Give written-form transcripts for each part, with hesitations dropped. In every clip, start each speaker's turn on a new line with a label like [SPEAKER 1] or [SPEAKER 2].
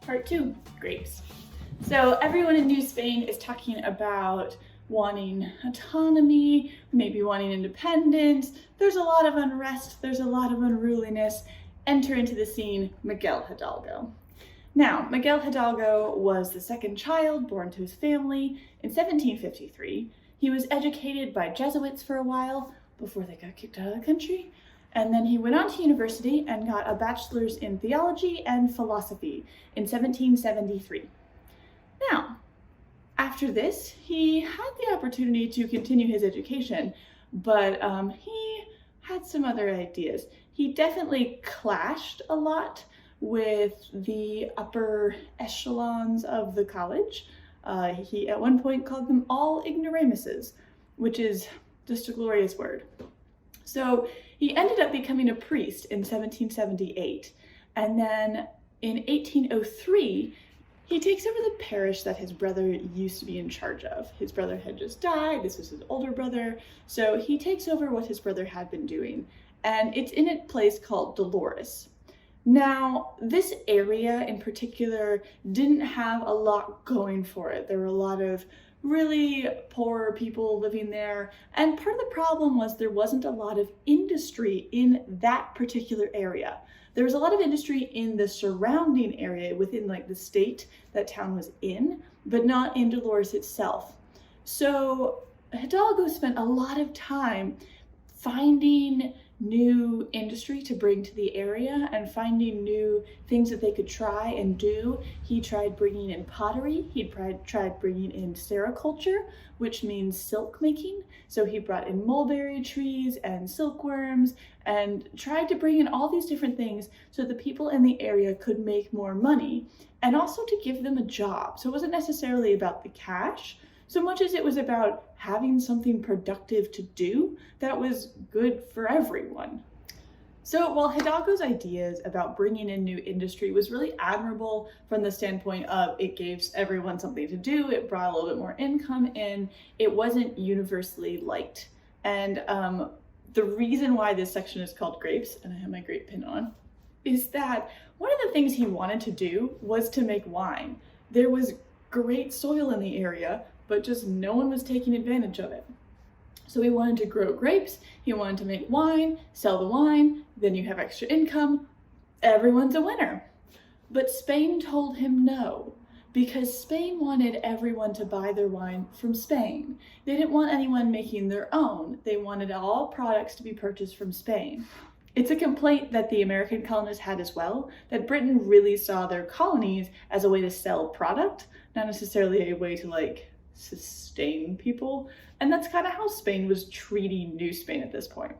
[SPEAKER 1] Part 2, grapes. So everyone in New Spain is talking about wanting autonomy, maybe wanting independence. There's a lot of unrest, there's a lot of unruliness. Enter into the scene Miguel Hidalgo. Now, Miguel Hidalgo was the second child born to his family in 1753. He was educated by Jesuits for a while before they got kicked out of the country. And then he went on to university and got a bachelor's in theology and philosophy in 1773. Now, after this, he had the opportunity to continue his education, but he had some other ideas. He definitely clashed a lot with the upper echelons of the college. He at one point called them all ignoramuses, which is just a glorious word. So he ended up becoming a priest in 1778, and then in 1803, he takes over the parish that his brother used to be in charge of. His brother had just died, this was his older brother, so he takes over what his brother had been doing, and it's in a place called Dolores. Now, this area in particular didn't have a lot going for it. There were a lot of really poor people living there, and part of the problem was there wasn't a lot of industry in that particular area. There was a lot of industry in the surrounding area within like the state that town was in, but not in Dolores itself. So Hidalgo spent a lot of time finding new industry to bring to the area and finding new things that they could try and do. He tried bringing in pottery, he tried bringing in sericulture, which means silk making. So he brought in mulberry trees and silkworms and tried to bring in all these different things so the people in the area could make more money and also to give them a job. So it wasn't necessarily about the cash so much as it was about having something productive to do that was good for everyone. So while Hidalgo's ideas about bringing in new industry was really admirable from the standpoint of it gave everyone something to do, it brought a little bit more income in, it wasn't universally liked. And the reason why this section is called grapes, and I have my grape pin on, is that one of the things he wanted to do was to make wine. There was great soil in the area, but just no one was taking advantage of it. So he wanted to grow grapes, he wanted to make wine, sell the wine, then you have extra income, everyone's a winner. But Spain told him no, because Spain wanted everyone to buy their wine from Spain. They didn't want anyone making their own. They wanted all products to be purchased from Spain. It's a complaint that the American colonists had as well, that Britain really saw their colonies as a way to sell product, not necessarily a way to sustain people. And that's kind of how Spain was treating New Spain at this point.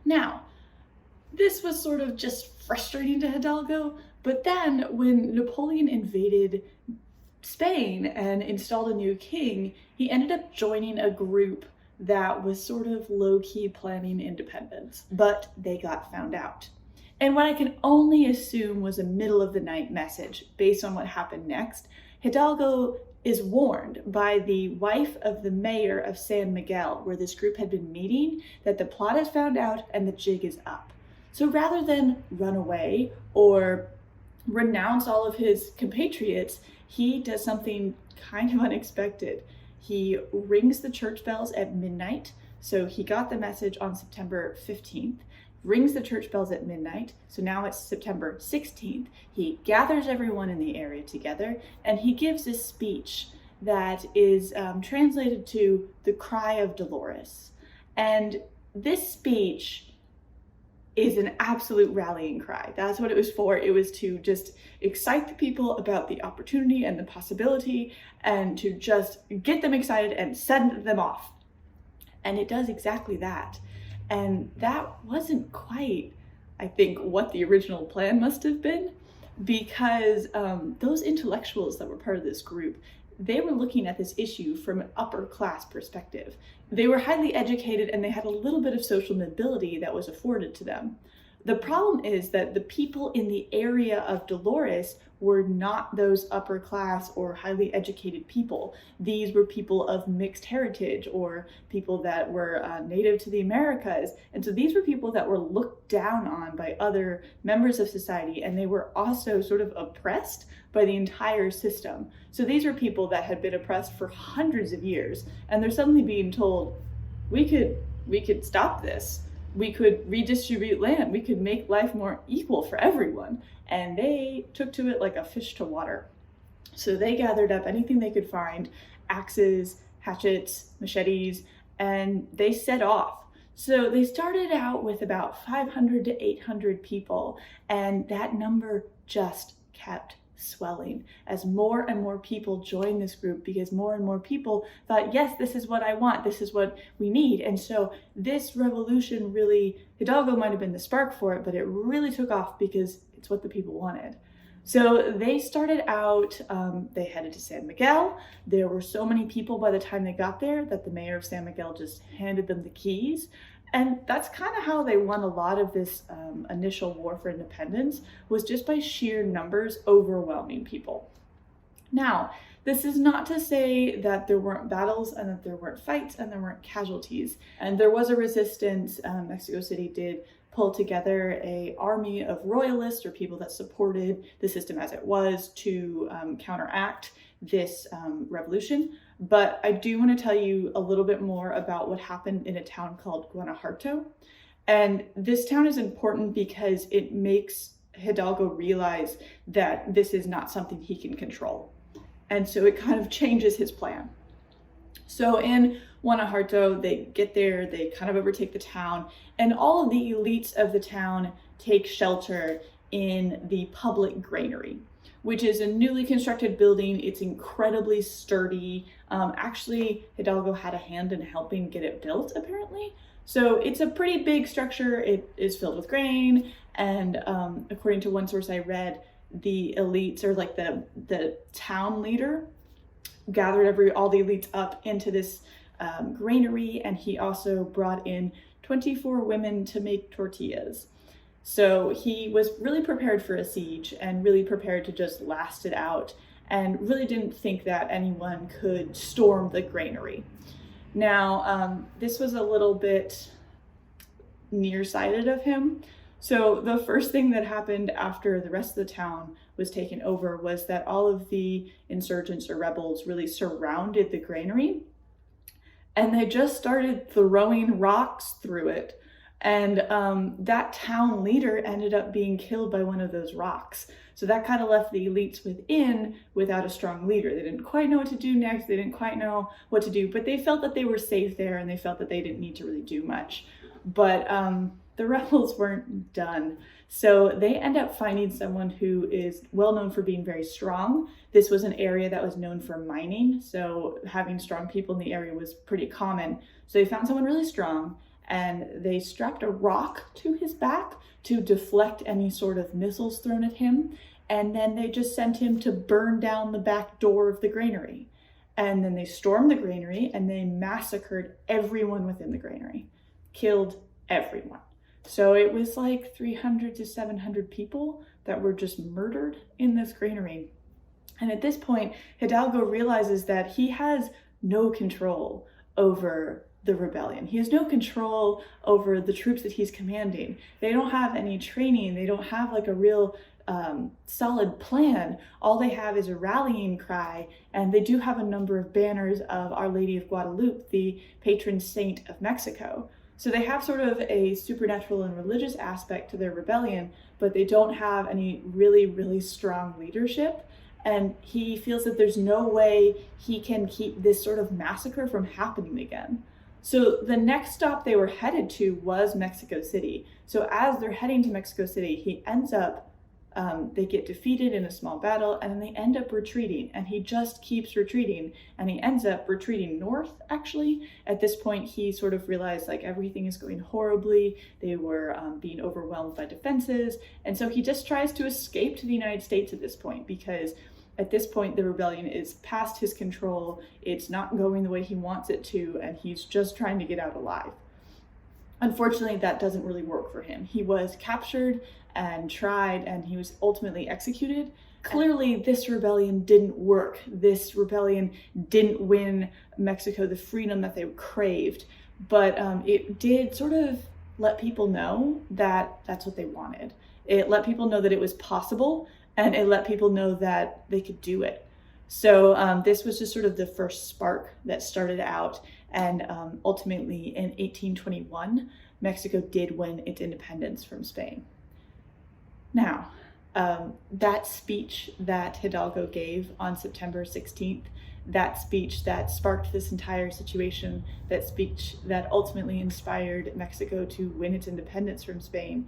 [SPEAKER 1] Now, this was sort of just frustrating to Hidalgo, but then when Napoleon invaded Spain and installed a new king, he ended up joining a group that was sort of low-key planning independence, but they got found out. And what I can only assume was a middle-of-the-night message based on what happened next, Hidalgo is warned by the wife of the mayor of San Miguel, where this group had been meeting, that the plot is found out and the jig is up. So rather than run away or renounce all of his compatriots, he does something kind of unexpected. He rings the church bells at midnight. So he got the message on September 15th, rings the church bells at midnight. So now it's September 16th. He gathers everyone in the area together and he gives this speech that is translated to the Cry of Dolores. And this speech is an absolute rallying cry. That's what it was for. It was to just excite the people about the opportunity and the possibility and to just get them excited and send them off. And it does exactly that. And that wasn't quite, I think, what the original plan must have been, because those intellectuals that were part of this group, they were looking at this issue from an upper class perspective. They were highly educated and they had a little bit of social mobility that was afforded to them. The problem is that the people in the area of Dolores were not those upper class or highly educated people. These were people of mixed heritage or people that were native to the Americas. And so these were people that were looked down on by other members of society, and they were also sort of oppressed by the entire system. So these were people that had been oppressed for hundreds of years, and they're suddenly being told, we could stop this. We could redistribute land. We could make life more equal for everyone. And they took to it like a fish to water. So they gathered up anything they could find, axes, hatchets, machetes, and they set off. So they started out with about 500 to 800 people, and that number just kept swelling as more and more people joined this group, because more and more people thought, yes, this is what I want, this is what we need. And so this revolution really, Hidalgo might have been the spark for it, but it really took off because it's what the people wanted. So they started out, they headed to San Miguel. There were so many people by the time they got there that the mayor of San Miguel just handed them the keys. And that's kind of how they won a lot of this initial war for independence, was just by sheer numbers overwhelming people. Now, this is not to say that there weren't battles and that there weren't fights and there weren't casualties. And there was a resistance. Mexico City did pull together an army of royalists, or people that supported the system as it was, to counteract this revolution. But I do want to tell you a little bit more about what happened in a town called Guanajuato. And this town is important because it makes Hidalgo realize that this is not something he can control. And so it kind of changes his plan. So in Guanajuato, they get there, they kind of overtake the town, and all of the elites of the town take shelter in the public granary, which is a newly constructed building. It's incredibly sturdy. Actually, Hidalgo had a hand in helping get it built, apparently. So it's a pretty big structure. It is filled with grain. And according to one source I read, the elites, or like the town leader, gathered all the elites up into this granary. And he also brought in 24 women to make tortillas. So he was really prepared for a siege and really prepared to just last it out, and really didn't think that anyone could storm the granary. Now, this was a little bit nearsighted of him. So the first thing that happened after the rest of the town was taken over was that all of the insurgents or rebels really surrounded the granary, and they just started throwing rocks through it. And that town leader ended up being killed by one of those rocks. So that kind of left the elites within without a strong leader. They didn't quite know what to do next. They didn't quite know what to do, but they felt that they were safe there, and they felt that they didn't need to really do much. But the rebels weren't done. So they end up finding someone who is well known for being very strong. This was an area that was known for mining, so having strong people in the area was pretty common. So they found someone really strong, and they strapped a rock to his back to deflect any sort of missiles thrown at him. And then they just sent him to burn down the back door of the granary. And then they stormed the granary, and they massacred everyone within the granary, killed everyone. So it was like 300 to 700 people that were just murdered in this granary. And at this point, Hidalgo realizes that he has no control over the rebellion. He has no control over the troops that he's commanding. They don't have any training. They don't have like a real solid plan. All they have is a rallying cry, and they do have a number of banners of Our Lady of Guadalupe, the patron saint of Mexico. So they have sort of a supernatural and religious aspect to their rebellion, but they don't have any really, really strong leadership. And he feels that there's no way he can keep this sort of massacre from happening again. So the next stop they were headed to was Mexico City. So as they're heading to Mexico City, he ends up, they get defeated in a small battle, and then they end up retreating, and he just keeps retreating, and he ends up retreating north, actually. At this point, he sort of realized like everything is going horribly. They were being overwhelmed by defenses, and so he just tries to escape to the United States at this point, because at this point, the rebellion is past his control. It's not going the way he wants it to, and he's just trying to get out alive. Unfortunately, that doesn't really work for him. He was captured and tried, and he was ultimately executed. Clearly, this rebellion didn't work. This rebellion didn't win Mexico the freedom that they craved, but it did sort of let people know that that's what they wanted. It let people know that it was possible, and it let people know that they could do it. So this was just sort of the first spark that started out, and ultimately in 1821, Mexico did win its independence from Spain. Now, that speech that Hidalgo gave on September 16th, that speech that sparked this entire situation, that speech that ultimately inspired Mexico to win its independence from Spain,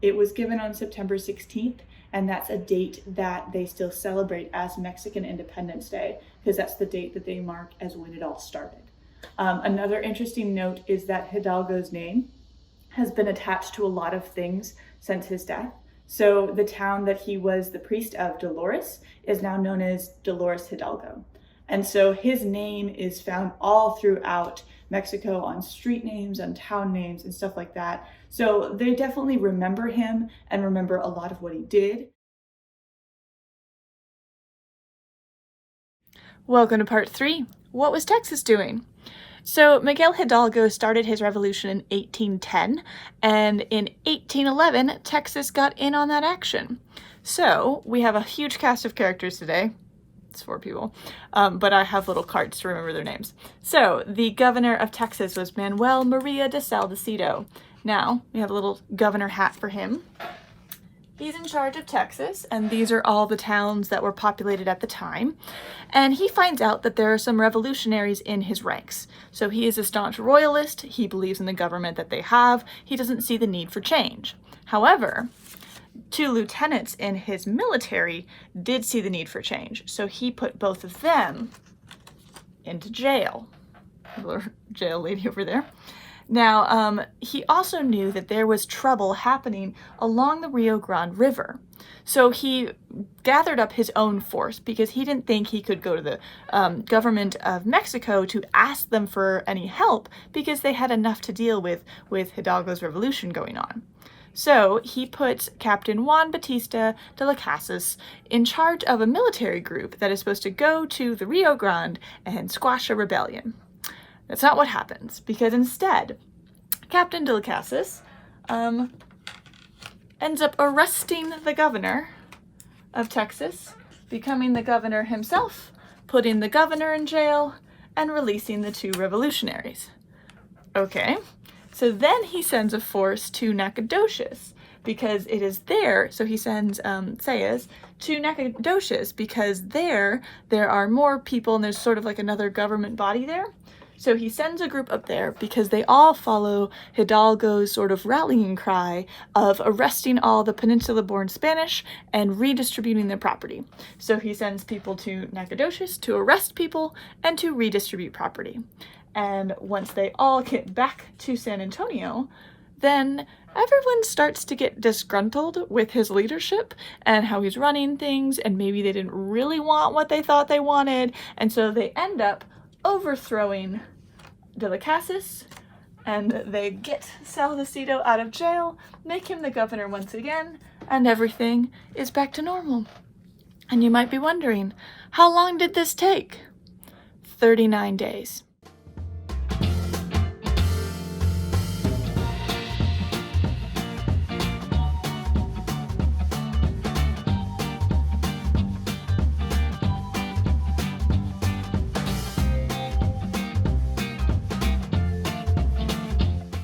[SPEAKER 1] it was given on September 16th, and that's a date that they still celebrate as Mexican Independence Day, because that's the date that they mark as when it all started. Another interesting note is that Hidalgo's name has been attached to a lot of things since his death. So the town that he was the priest of, Dolores, is now known as Dolores Hidalgo. And so his name is found all throughout Mexico on street names, on town names, and stuff like that. So they definitely remember him and remember a lot of what he did.
[SPEAKER 2] Welcome to part 3. What was Texas doing? So Miguel Hidalgo started his revolution in 1810, and in 1811, Texas got in on that action. So we have a huge cast of characters today. It's 4 people, but I have little cards to remember their names. So the governor of Texas was Manuel Maria de Salcedo. Now we have a little governor hat for him. He's in charge of Texas, and these are all the towns that were populated at the time. And he finds out that there are some revolutionaries in his ranks. So he is a staunch royalist. He believes in the government that they have. He doesn't see the need for change. However, 2 lieutenants in his military did see the need for change. So he put both of them into jail. Little jail lady over there. Now, he also knew that there was trouble happening along the Rio Grande River. So he gathered up his own force because he didn't think he could go to the government of Mexico to ask them for any help because they had enough to deal with Hidalgo's revolution going on. So he put Captain Juan Bautista de las Casas in charge of a military group that is supposed to go to the Rio Grande and squash a rebellion. That's not what happens, because instead, Captain de las Casas ends up arresting the governor of Texas, becoming the governor himself, putting the governor in jail, and releasing the 2 revolutionaries. Okay, so then he sends a force to Nacogdoches, because it is there, so he sends Sayas to Nacogdoches, because there are more people, and there's sort of like another government body there. So he sends a group up there because they all follow Hidalgo's sort of rallying cry of arresting all the peninsula-born Spanish and redistributing their property. So he sends people to Nacogdoches to arrest people and to redistribute property. And once they all get back to San Antonio, then everyone starts to get disgruntled with his leadership and how he's running things, and maybe they didn't really want what they thought they wanted, and so they end up overthrowing de las Casas, and they get Salcedo out of jail, make him the governor once again, and everything is back to normal. And you might be wondering, how long did this take? 39 days.